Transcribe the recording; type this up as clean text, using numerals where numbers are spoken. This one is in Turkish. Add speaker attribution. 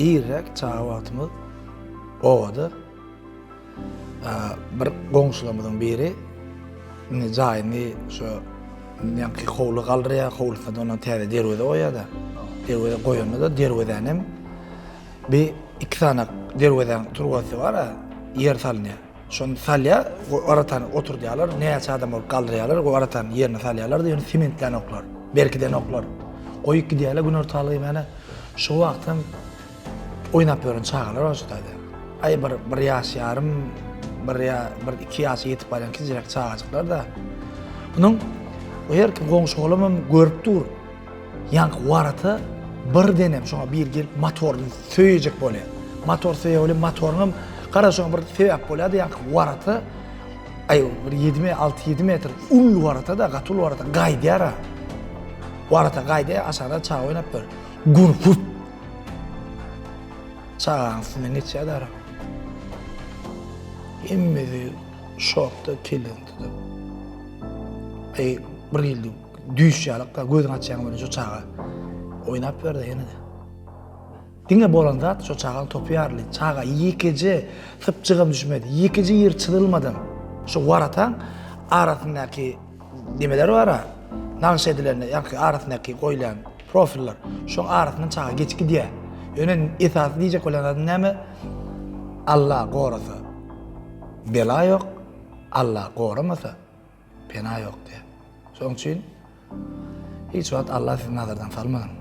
Speaker 1: İrek çağa wagtymyz owada. Bir goňşulamyzyň biri jaýyny şo ýanky howlu galdyrýar, howlusynda ondan täze derwede goýýar-da. Derwede goýanda da derwedenem bir iki tane derweden turgasy bar, yer salynýar. Şonu salýar, aratan oturýarlar, näçe adam bolup galdyrýarlar, o aratan ýerine salýarlar, ýöne sementlen oklar, berkiden oklar. Goýup gidýärler gün ortalygy mene şu wagtdan oýnap ýören çağlar başlady. Ay bir ýaş ýarym, bir iki ýaşa ýetip barýan kizirek çağajyklar da. Bunun o ýerki goňşy oğlum görüp dur. Ýanky waraty bir denem şoňa bir gelip motoryny söýejek bolýar. Motor söýýär, motoryny garaşyň bir sebäp bolýar, ýanky waraty ay bir 6-7 metr ul warata da gatul warata gaýdýar. Warata gaýdy aşagda çağ oýnap dur. Gurput. Çağın üstüne neçe dar. Emmedi şokta kelindi. Ay bir ýyldy düýş ýalykda gözüň açýan bilen şu çağa oýnap berdi ýene de. Diňe bolanda şu çağın topu ýarly, çağa ýekiji sypçygym düşmedi, ýekiji ýer çydylmadan. Şu waratan arasyndaky nimeler bar. Naňşedilerine ýa-ki arasyndaky goýulan profiller, şu arasyndan çağa geçip gidýär. Ýöne esas diýjek bolan näme? Allah gorasa bela ýok, Allah goramasa pena ýok diýär. Şoň üçin hiç wagt Allah sizi nazardan salmagan.